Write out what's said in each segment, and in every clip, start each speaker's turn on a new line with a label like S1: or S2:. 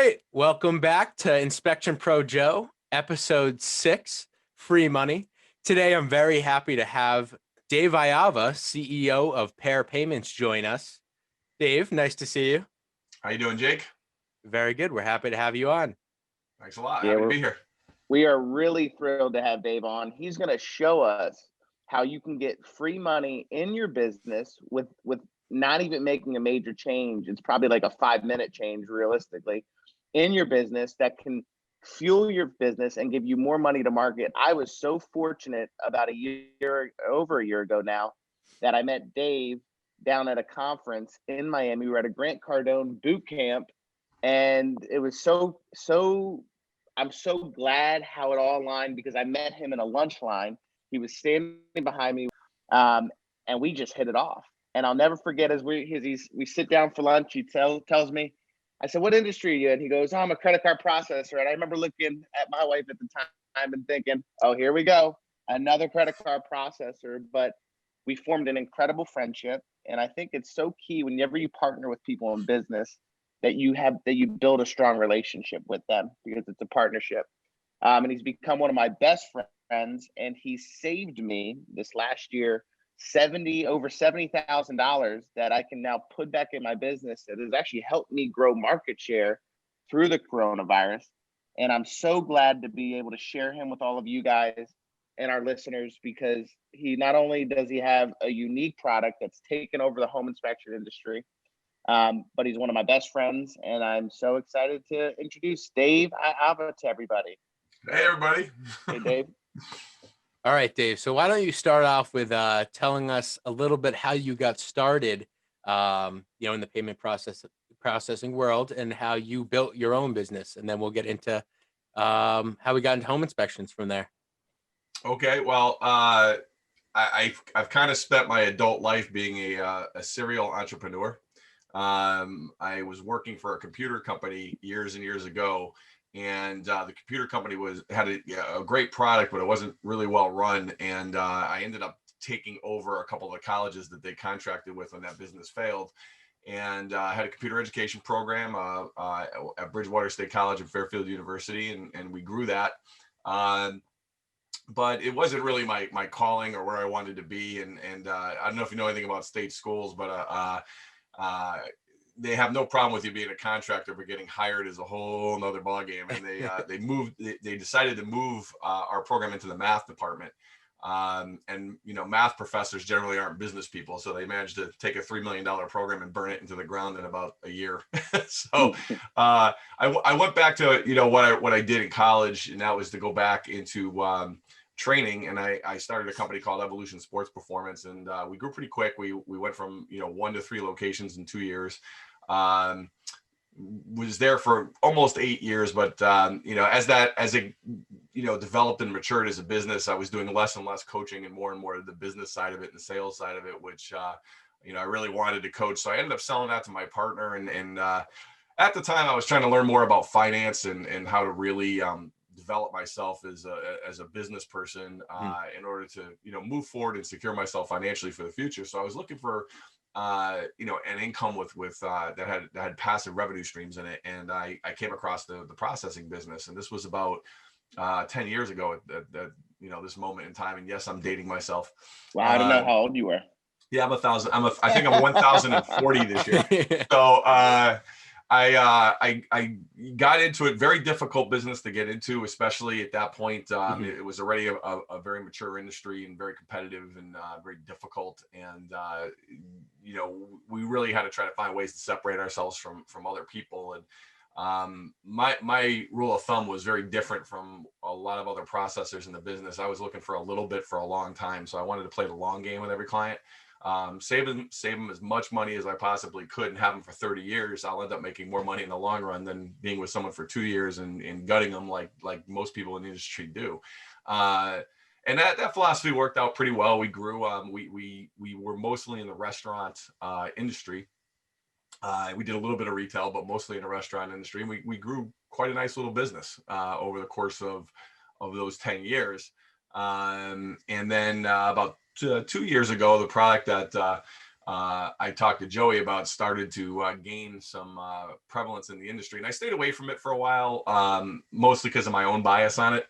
S1: right. Welcome back to Inspection Pro Joe, episode 6, Free Money. Today, I'm very happy to have Dave Iava, CEO of Pair Payments, join us. Dave, nice to see you.
S2: How you doing, Jake?
S1: Very good. We're happy to have you on.
S2: Thanks a lot.
S3: Yeah,
S2: Happy to be here.
S3: we are really thrilled to have Dave on. He's going to show us how you can get free money in your business with not even making a major change. It's probably like a 5-minute change realistically in your business that can fuel your business and give you more money to market. I was so fortunate about over a year ago now that I met Dave down at a conference in Miami. We were at a Grant Cardone boot camp, and it was so I'm so glad how it all aligned because I met him in a lunch line. He was standing behind me, and we just hit it off. And I'll never forget as we sit down for lunch. He tells me, I said, "What industry are you in?" He goes, "Oh, I'm a credit card processor." And I remember looking at my wife at the time and thinking, "Oh, here we go, another credit card processor." But we formed an incredible friendship, and I think it's so key whenever you partner with people in business that you build a strong relationship with them because it's a partnership. And he's become one of my best friends, and he saved me this last year over $70,000 that I can now put back in my business. That has actually helped me grow market share through the coronavirus. And I'm so glad to be able to share him with all of you guys and our listeners, because he not only does he have a unique product that's taken over the home inspection industry, but he's one of my best friends, and I'm so excited to introduce Dave Iava to everybody.
S2: Hey, everybody.
S3: Hey, Dave.
S1: All right, Dave. So why don't you start off with telling us a little bit how you got started, in the payment processing world, and how you built your own business, and then we'll get into how we got into home inspections from there.
S2: Okay. Well, I've kind of spent my adult life being a serial entrepreneur. I was working for a computer company years and years ago, and the computer company had a great product, but it wasn't really well run. And I ended up taking over a couple of the colleges that they contracted with when that business failed. And I had a computer education program at Bridgewater State College and Fairfield University, and we grew that. But it wasn't really my calling or where I wanted to be. And I don't know if you know anything about state schools, but they have no problem with you being a contractor, but getting hired is a whole nother ballgame. And they decided to move our program into the math department. And math professors generally aren't business people, so they managed to take a $3 million program and burn it into the ground in about a year. So I went back to what I did in college, and that was to go back into training, and I started a company called Evolution Sports Performance, and we grew pretty quick. We went from 1 to 3 locations in 2 years. Was there for almost 8 years, but as it developed and matured as a business, I was doing less and less coaching and more of the business side of it and the sales side of it, which I really wanted to coach. So I ended up selling that to my partner, and at the time I was trying to learn more about finance and how to really develop myself as a business person in order to move forward and secure myself financially for the future. So I was looking for an income with that had passive revenue streams in it, and I came across the processing business, and this was about 10 years ago at this moment in time. And yes, I'm dating myself.
S3: Wow, I don't know how old you were.
S2: Yeah, I think I'm 1,040 this year. So I got into it. Very difficult business to get into, especially at that point. It was already a very mature industry and very competitive and very difficult. And we really had to try to find ways to separate ourselves from other people. And my rule of thumb was very different from a lot of other processors in the business. I was looking for a little bit for a long time, so I wanted to play the long game with every client. Save them as much money as I possibly could and have them for 30 years. I'll end up making more money in the long run than being with someone for 2 years and gutting them like most people in the industry do. And that philosophy worked out pretty well. We grew. We were mostly in the restaurant industry. We did a little bit of retail, but mostly in the restaurant industry. And we grew quite a nice little business over the course of those 10 years. And then about 2 years ago, the product that I talked to Joey about started to gain some prevalence in the industry, and I stayed away from it for a while, mostly because of my own bias on it.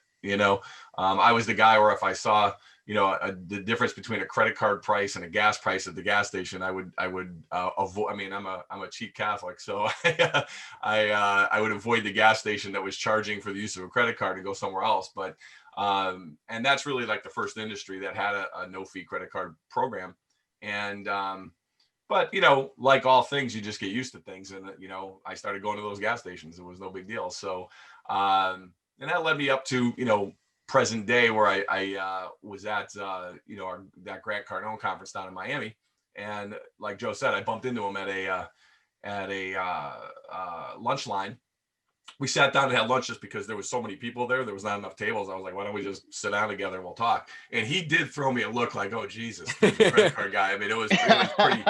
S2: I was the guy where if I saw the difference between a credit card price and a gas price at the gas station, I would avoid. I mean, I'm a cheap Catholic, so I would avoid the gas station that was charging for the use of a credit card and go somewhere else. But and that's really like the first industry that had a no fee credit card program. And but like all things, you just get used to things, and I started going to those gas stations. It was no big deal. So and that led me up to present day, where I was at that Grant Cardone conference down in Miami, and like Joe said, I bumped into him at a lunch line. We sat down and had lunch just because there was so many people there. There was not enough tables. I was like, why don't we just sit down together and we'll talk? And he did throw me a look like, oh, Jesus, credit card guy. I mean, it was pretty.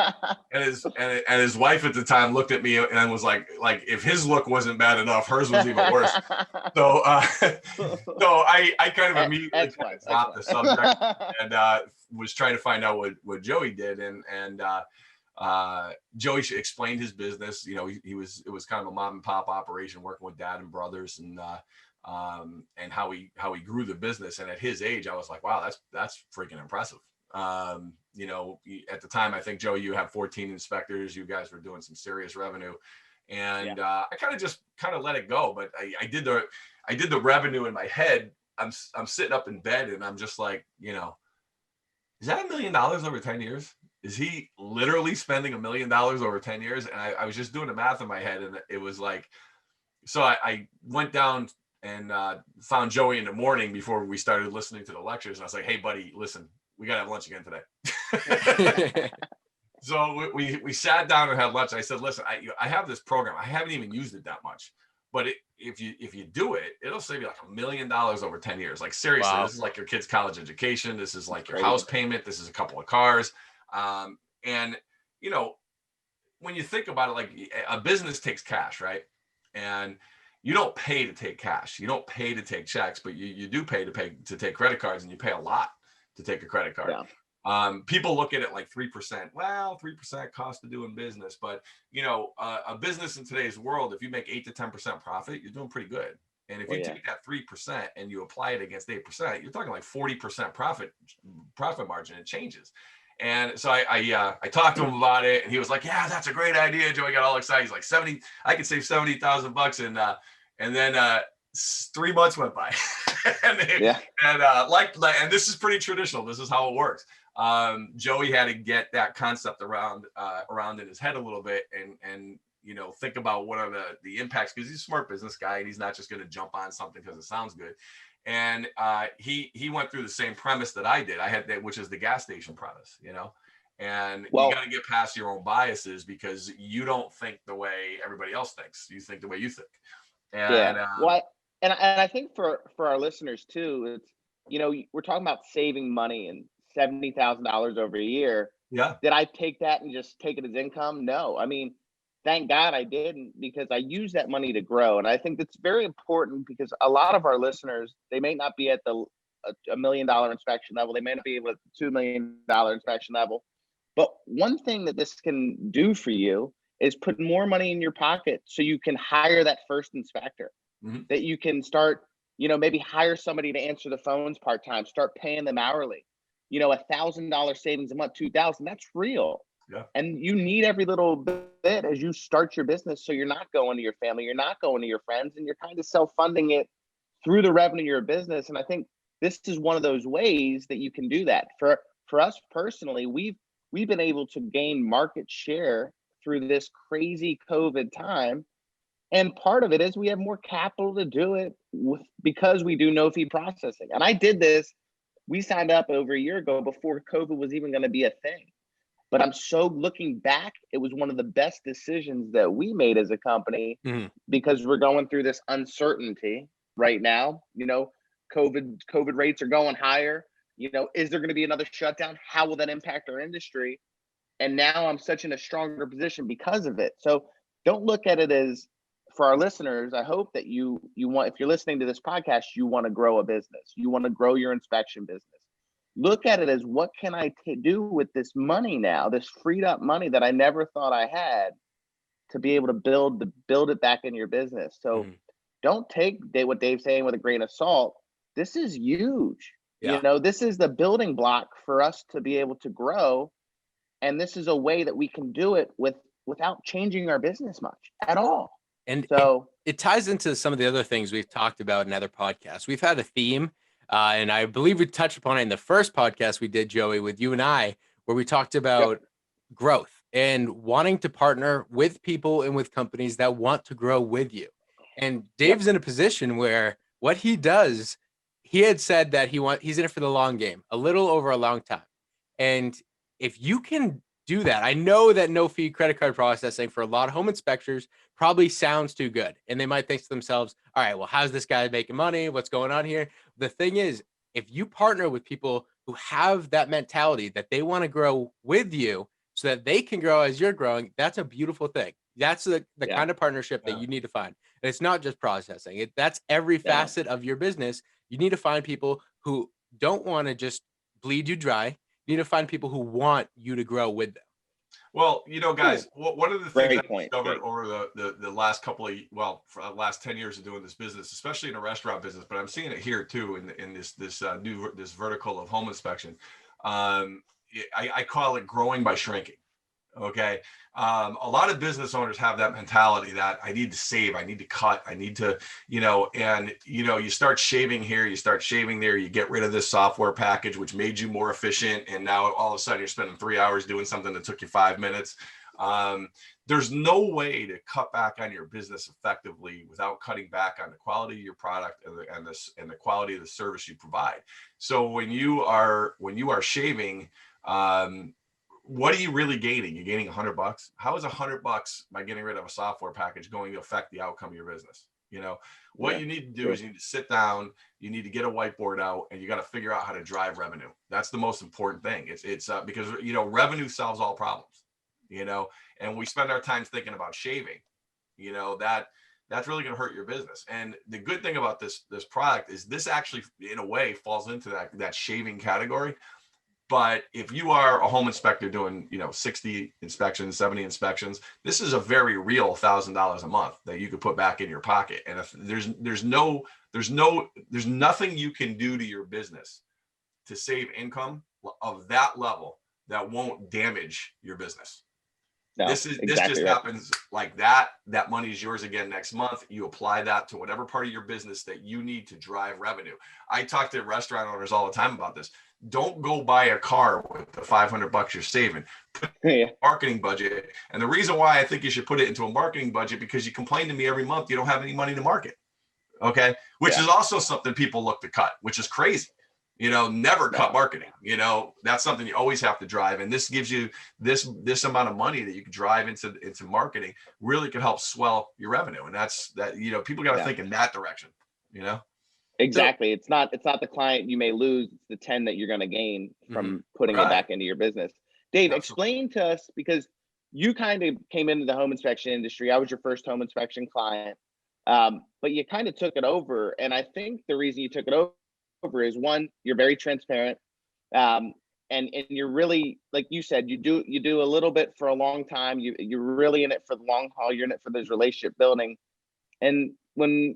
S2: And his wife at the time looked at me and was like if his look wasn't bad enough, hers was even worse. So I kind of immediately stopped the subject and was trying to find out what Joey did. And Joey explained his business. It was kind of a mom and pop operation, working with dad and brothers, and how he grew the business. And at his age, I was like, wow, that's freaking impressive. At the time, I think, Joe, you have 14 inspectors. You guys were doing some serious revenue, and I kind of let it go. But I did the revenue in my head. I'm sitting up in bed and I'm just like, is that $1 million over 10 years? Is he literally spending $1 million over 10 years? And I was just doing the math in my head, and it was like, so I went down and found Joey in the morning before we started listening to the lectures. And I was like, hey, buddy, listen, we got to have lunch again today. So we sat down and had lunch. I said, listen, I have this program. I haven't even used it that much. But if you do it, it'll save you like $1 million over 10 years. Like, seriously, wow. This is like your kid's college education. This is like your house payment. This is a couple of cars. And when you think about it, like, a business takes cash, right? And you don't pay to take cash. You don't pay to take checks, but you do pay to take credit cards, and you pay a lot to take a credit card. Yeah. People look at it like 3%. Well, 3% cost of doing business, but a business in today's world, if you make 8 to 10% profit, you're doing pretty good. And if you take that 3% and you apply it against 8%, you're talking like 40% profit margin. It changes. And so I talked to him about it, and he was like, yeah, that's a great idea. Joey got all excited. He's like, I could save $70,000. And then 3 months went by. And this is pretty traditional. This is how it works. Joey had to get that concept around in his head a little bit, and think about what are the impacts, because he's a smart business guy, and he's not just going to jump on something because it sounds good. And he went through the same premise that I did. I had that, which is the gas station premise, and you got to get past your own biases, because you don't think the way everybody else thinks. You think the way you think. And,
S3: and I think for our listeners too, it's, we're talking about saving money and $70,000 over a year.
S2: Yeah.
S3: Did I take that and just take it as income? No. I mean, thank God I didn't, because I use that money to grow. And I think that's very important, because a lot of our listeners, they may not be at the $1 million inspection level. They may not be able at the $2 million inspection level. But one thing that this can do for you is put more money in your pocket, so you can hire that first inspector, that you can start, maybe hire somebody to answer the phones part-time, start paying them hourly. $1,000 savings a month, $2,000, that's real.
S2: Yeah. And
S3: you need every little bit as you start your business, so you're not going to your family, you're not going to your friends, and you're kind of self-funding it through the revenue of your business. And I think this is one of those ways that you can do that. For us personally, we've been able to gain market share through this crazy COVID time. And part of it is we have more capital to do it because we do no fee processing. And I did this. We signed up over a year ago before COVID was even going to be a thing. But I'm so looking back, it was one of the best decisions that we made as a company, because we're going through this uncertainty right now. COVID rates are going higher. Is there going to be another shutdown? How will that impact our industry? And now I'm such in a stronger position because of it. So don't look at it as, for our listeners, I hope that you want, if you're listening to this podcast, you want to grow a business. You want to grow your inspection business. look at it as, what can I do with this money now, this freed up money that I never thought I had, to be able to build it back in your business. So
S1: Mhm.
S3: don't take what Dave's saying with a grain of salt. This is huge.
S1: Yeah.
S3: This is the building block for us to be able to grow. And this is a way that we can do it without changing our business much at all.
S1: And
S3: So
S1: it ties into some of the other things we've talked about in other podcasts. We've had a theme, and I believe we touched upon it in the first podcast we did, Joey, with you and I, where we talked
S3: yep,
S1: about growth and wanting to partner with people and with companies that want to grow with you. And
S3: yep,
S1: Dave's in a position where what he does, he had said that he's in it for the long game, a little over a long time. And if you can do that, I know that no fee credit card processing for a lot of home inspectors probably sounds too good. And they might think to themselves, all right, well, how's this guy making money? What's going on here? The thing is, if you partner with people who have that mentality that they want to grow with you so that they can grow as you're growing, that's a beautiful thing. That's the
S3: yeah,
S1: kind of partnership that
S2: Yeah.
S1: you need to find. And it's not just processing. That's every
S3: yeah,
S1: facet of your business. You need to find people who don't want to just bleed you dry. You need to find people who want you to grow with them.
S2: Well, guys,
S3: cool.
S2: one of the things I
S3: Great point.
S2: discovered
S3: Great.
S2: over the last couple of, for the last 10 years of doing this business, especially in the restaurant business, but I'm seeing it here too in this vertical of home inspection. I call it growing by shrinking. Okay. A lot of business owners have that mentality that I need to save, I need to cut, I need to, you start shaving here, you start shaving there, you get rid of this software package, which made you more efficient. And now all of a sudden you're spending 3 hours doing something that took you 5 minutes. There's no way to cut back on your business effectively without cutting back on the quality of your product and the quality of the service you provide. So when you are shaving, what are you really gaining? You're gaining $100. How is $100 by getting rid of a software package going to affect the outcome of your business? What
S3: Yeah,
S2: you need to do
S3: true.
S2: is you need to sit down, you need to get a whiteboard out, and you got to figure out how to drive revenue. That's the most important thing. It's because revenue solves all problems. And we spend our time thinking about shaving. That's really going to hurt your business. And the good thing about this product is this actually, in a way, falls into that shaving category. But if you are a home inspector doing, 60 inspections, 70 inspections, this is a very real $1,000 a month that you could put back in your pocket. And if there's nothing you can do to your business to save income of that level that won't damage your business.
S3: No,
S2: This
S3: exactly
S2: just
S3: right.
S2: happens like that. That money is yours again next month. You apply that to whatever part of your business that you need to drive revenue. I talk to restaurant owners all the time about this. Don't go buy a car with the $500 you're saving. Put
S3: Yeah,
S2: marketing budget. And the reason why I think you should put it into a marketing budget, because you complain to me every month you don't have any money to market. Okay. Which
S3: yeah,
S2: is also something people look to cut, which is crazy. Never cut
S3: no,
S2: marketing. That's something you always have to drive. And this gives you this amount of money that you can drive into marketing really can help swell your revenue. And that's people got to
S3: yeah.
S2: think in that direction,
S1: So,
S3: Exactly. It's not the client you may lose, it's the 10 that you're going to gain from putting it
S2: Right.
S3: back into your business. Dave,
S2: Absolutely.
S3: explain to us, because you kind of came into the home inspection industry. I was your first home inspection client. But you kind of took it over. And I think the reason you took it over is, one, you're very transparent. And you're really, like you said, you do a little bit for a long time. You're really in it for the long haul. You're in it for this relationship building. And when,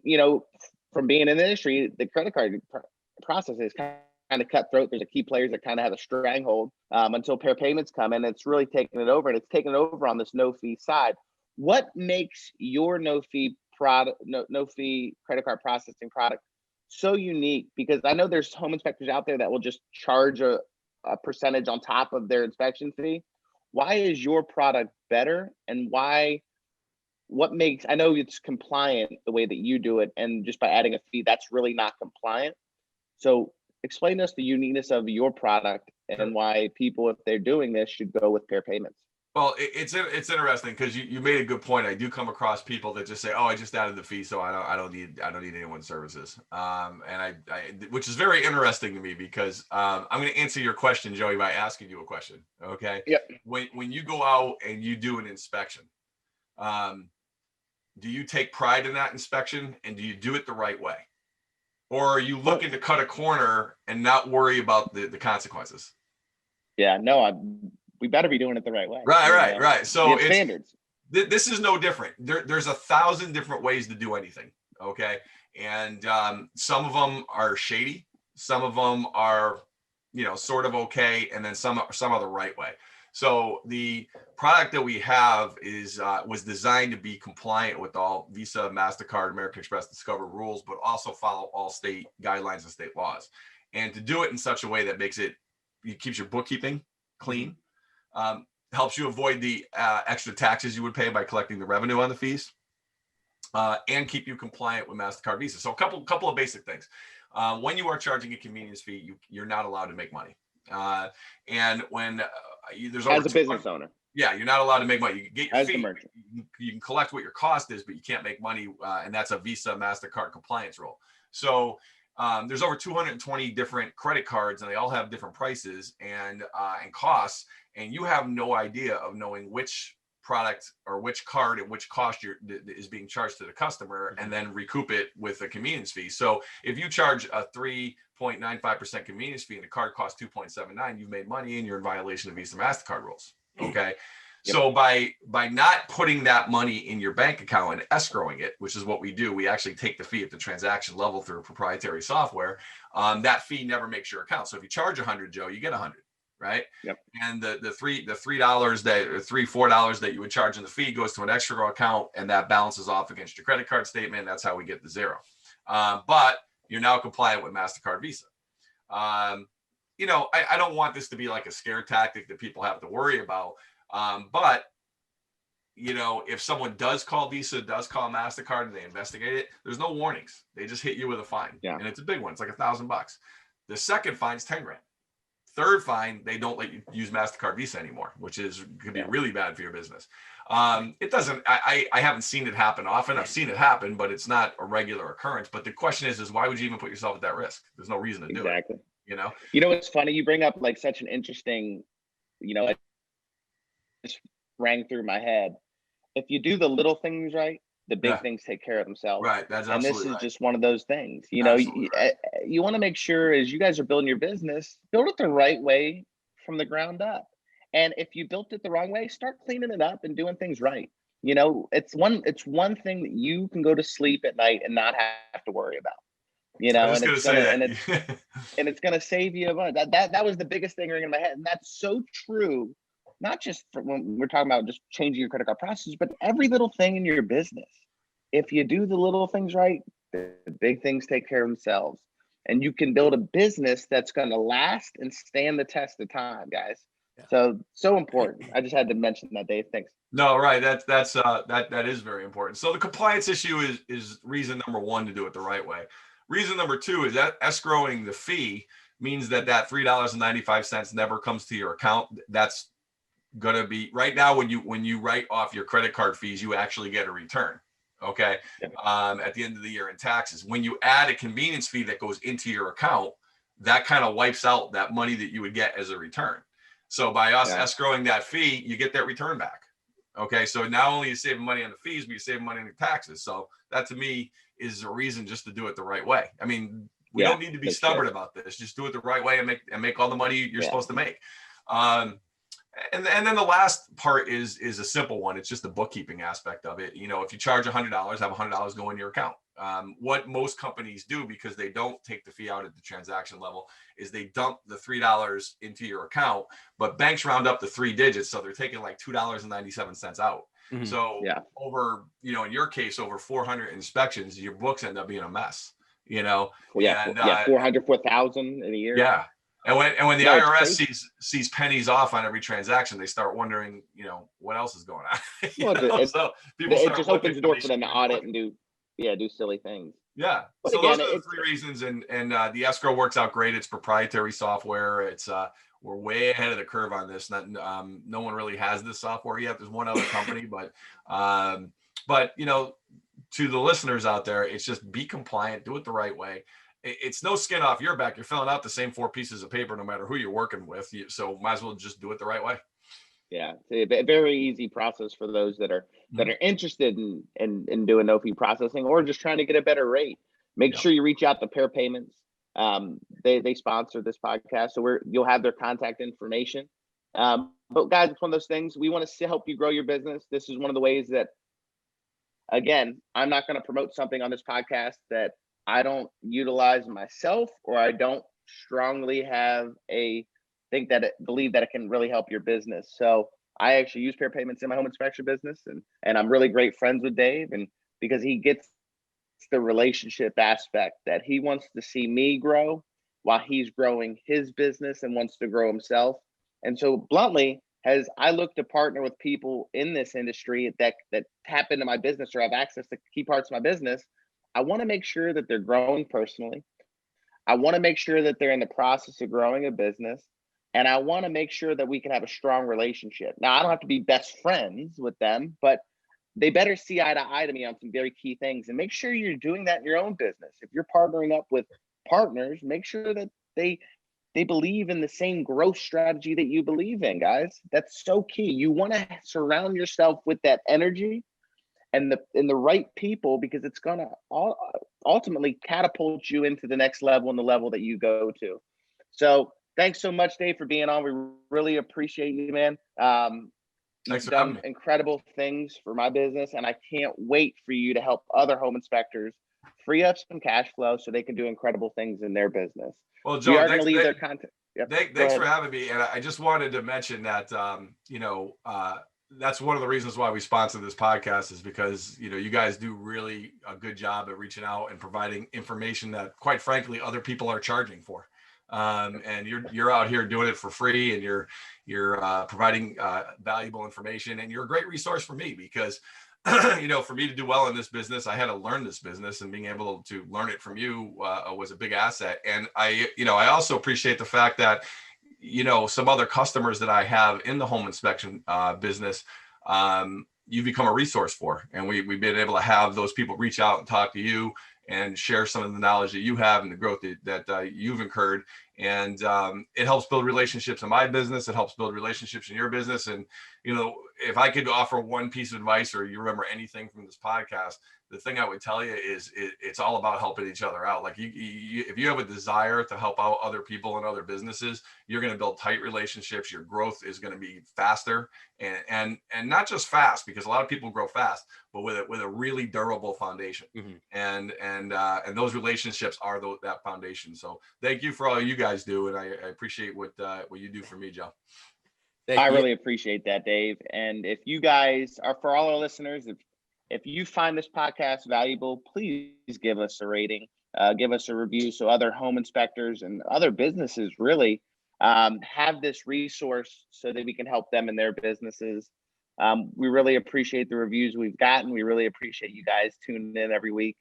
S3: from being in the industry, the credit card process is kind of cutthroat. There's a key players that kind of have a stranglehold until pair payments come in. It's really taking it over, and it's taking it over on this no fee side. What makes your no fee product, no fee credit card processing product so unique? Because I know there's home inspectors out there that will just charge a percentage on top of their inspection fee. Why is your product better, and what makes, I know it's compliant the way that you do it, and just by adding a fee, that's really not compliant. So explain to us the uniqueness of your product
S2: Sure.
S3: and why people, if they're doing this, should go with pair payments.
S2: Well, it's interesting because you made a good point. I do come across people that just say, "Oh, I just added the fee, so I don't need anyone's services." And which is very interesting to me, because I'm going to answer your question, Joey, by asking you a question. Okay.
S3: Yep.
S2: When you go out and you do an inspection, do you take pride in that inspection, and do you do it the right way? or are you looking to cut a corner and not worry about the consequences?
S3: Yeah, no, we better be doing it the right way.
S2: Right. So
S3: it's standards.
S2: This is no different. There's 1,000 different ways to do anything. Okay. And some of them are shady. Some of them are, sort of okay. And then some are the right way. So the product that we have was designed to be compliant with all Visa, MasterCard, American Express, Discover rules, but also follow all state guidelines and state laws. And to do it in such a way that it keeps your bookkeeping clean, helps you avoid the extra taxes you would pay by collecting the revenue on the fees, and keep you compliant with MasterCard, Visa. So a couple of basic things. When you are charging a convenience fee, you're not allowed to make money. And when there's over
S3: as a business owner,
S2: yeah, you're not allowed to make money. You can get your
S3: as
S2: fee.
S3: the merchant,
S2: You can collect what your cost is, but you can't make money, and that's a Visa, MasterCard compliance rule. So there's over 220 different credit cards, and they all have different prices and costs, and you have no idea of knowing which product or which card and which cost is being charged to the customer, and then recoup it with a convenience fee. So if you charge a 3.95% convenience fee and the card costs 2.79, you've made money and you're in violation of Visa MasterCard rules. Okay. Yep. So by not putting that money in your bank account and escrowing it, which is what we do, we actually take the fee at the transaction level through proprietary software. That fee never makes your account. So if you charge 100, Joe, you get 100. Right. Yep. And the $3 $4 that you would charge in the fee goes to an escrow account, and that balances off against your credit card statement. That's how we get the zero. But you're now compliant with MasterCard, Visa. I don't want this to be like a scare tactic that people have to worry about. But if someone does call Visa, does call MasterCard, and they investigate it, there's no warnings. They just hit you with a fine. Yeah. And it's a big one. It's like $1,000. The second fine is 10 grand. Third fine, they don't let you use MasterCard, Visa anymore, which could be really bad for your business. It doesn't, I haven't seen it happen often. I've seen it happen, but it's not a regular occurrence. But the question is why would you even put yourself at that risk? There's no reason to do it.
S3: Exactly. It's funny. You bring up like such an interesting, it just rang through my head. If you do the little things right, the big things take care of themselves.
S2: Right. That's
S3: and
S2: absolutely
S3: this is just one of those things. You want to make sure as you guys are building your business, build it the right way from the ground up. And if you built it the wrong way, start cleaning it up and doing things right. It's one thing that you can go to sleep at night and not have to worry about. And it's gonna save you a bunch. That was the biggest thing ringing in my head, and that's so true. Not just when we're talking about just changing your credit card process, but every little thing in your business. If you do the little things right, the big things take care of themselves. And you can build a business that's going to last and stand the test of time, guys. Yeah. So important. I just had to mention that, Dave. Thanks.
S2: No, right. That is very important. So the compliance issue is reason number one to do it the right way. Reason number two is that escrowing the fee means that $3.95 never comes to your account. That's gonna be right now when you write off your credit card fees, you actually get a return. Okay. At the end of the year in taxes, when you add a convenience fee that goes into your account, that kind of wipes out that money that you would get as a return. So by us escrowing that fee, you get that return back. Okay. So not only are you saving money on the fees, but you're saving money on the taxes. So that to me is a reason just to do it the right way. I mean, we don't need to be stubborn about this. Just do it the right way and make all the money you're supposed to make. And then the last part is a simple one. It's just the bookkeeping aspect of it. If you charge $100, have $100 go in your account. What most companies do, because they don't take the fee out at the transaction level, is they dump the $3 into your account, but banks round up the 3 digits. So they're taking like $2.97 out. Mm-hmm. So over, in your case, over 400 inspections, your books end up being a mess,
S3: Well, 400, 4,000 in a year.
S2: Yeah. And when the IRS sees pennies off on every transaction, they start wondering, what else is going on.
S3: So it just opens the door for them to audit and do silly things.
S2: Yeah. But so again, those are the 3 reasons, and the escrow works out great. It's proprietary software. It's we're way ahead of the curve on this. No one really has this software yet. There's one other company, but to the listeners out there, it's just be compliant, do it the right way. It's no skin off your back. You're filling out the same 4 pieces of paper, no matter who you're working with. So might as well just do it the right way.
S3: Yeah, it's a very easy process for those that are interested in doing no fee processing or just trying to get a better rate. Make
S2: Yep.
S3: sure you reach out to Pair Payments. They sponsor this podcast, so you'll have their contact information. But guys, it's one of those things. We want to help you grow your business. This is one of the ways that, again, I'm not going to promote something on this podcast that I don't utilize myself, or I don't strongly believe that it can really help your business. So I actually use Pair Payments in my home inspection business, and I'm really great friends with Dave, and because he gets the relationship aspect that he wants to see me grow while he's growing his business and wants to grow himself. And so bluntly, as I look to partner with people in this industry that tap into my business or have access to key parts of my business, I want to make sure that they're growing personally. I want to make sure that they're in the process of growing a business. And I want to make sure that we can have a strong relationship. Now, I don't have to be best friends with them, but they better see eye to eye to me on some very key things. And make sure you're doing that in your own business. If you're partnering up with partners, make sure that they believe in the same growth strategy that you believe in, guys. That's so key. You want to surround yourself with that energy and the right people, because it's going to ultimately catapult you into the next level and the level that you go to. So thanks so much, Dave, for being on. We really appreciate you, man.
S2: Thanks
S3: You've
S2: for having
S3: done
S2: me.
S3: incredible things for my business, and I can't wait for you to help other home inspectors free up some cash flow so they can do incredible things in their business.
S2: Well,
S3: We
S2: Joe,
S3: are going to leave their content. Yep.
S2: thanks for having me. And I just wanted to mention that, that's one of the reasons why we sponsor this podcast, is because, you guys do really a good job at reaching out and providing information that, quite frankly, other people are charging for. And you're out here doing it for free, and you're providing valuable information, and you're a great resource for me, because for me to do well in this business, I had to learn this business, and being able to learn it from you was a big asset. And I also appreciate the fact that, some other customers that I have in the home inspection business, you become a resource for, and we've been able to have those people reach out and talk to you and share some of the knowledge that you have and the growth that you've incurred. And it helps build relationships in my business. It helps build relationships in your business. And, if I could offer one piece of advice, or you remember anything from this podcast, the thing I would tell you is it's all about helping each other out. Like if you have a desire to help out other people and other businesses, you're going to build tight relationships. Your growth is going to be faster, and not just fast, because a lot of people grow fast, but with a really durable foundation. Mm-hmm. And those relationships are that foundation. So thank you for all you guys do, and I appreciate what you do for me, Joe.
S3: I really appreciate that, Dave. And if you guys are, for all our listeners, if you find this podcast valuable, please give us a rating, give us a review, so other home inspectors and other businesses really have this resource so that we can help them in their businesses. We really appreciate the reviews we've gotten. We really appreciate you guys tuning in every week.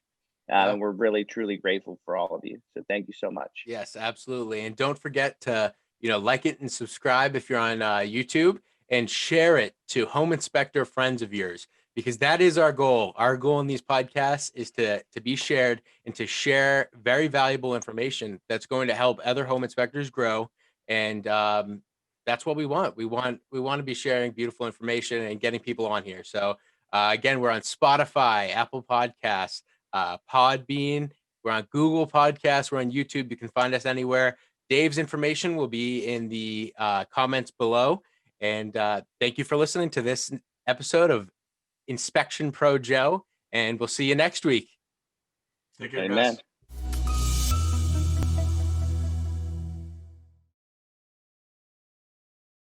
S3: And we're really, truly grateful for all of you. So thank you so much.
S1: Yes, absolutely. And don't forget to, like it and subscribe if you're on YouTube, and share it to home inspector friends of yours, because that is our goal. Our goal in these podcasts is to be shared and to share very valuable information that's going to help other home inspectors grow. And that's what we want. We want to be sharing beautiful information and getting people on here. So again, we're on Spotify, Apple Podcasts, Podbean. We're on Google Podcasts. We're on YouTube. You can find us anywhere. Dave's information will be in the comments below. And thank you for listening to this episode of Inspection Pro Joe. And we'll see you next week.
S2: Take care,
S3: Amen.
S2: guys.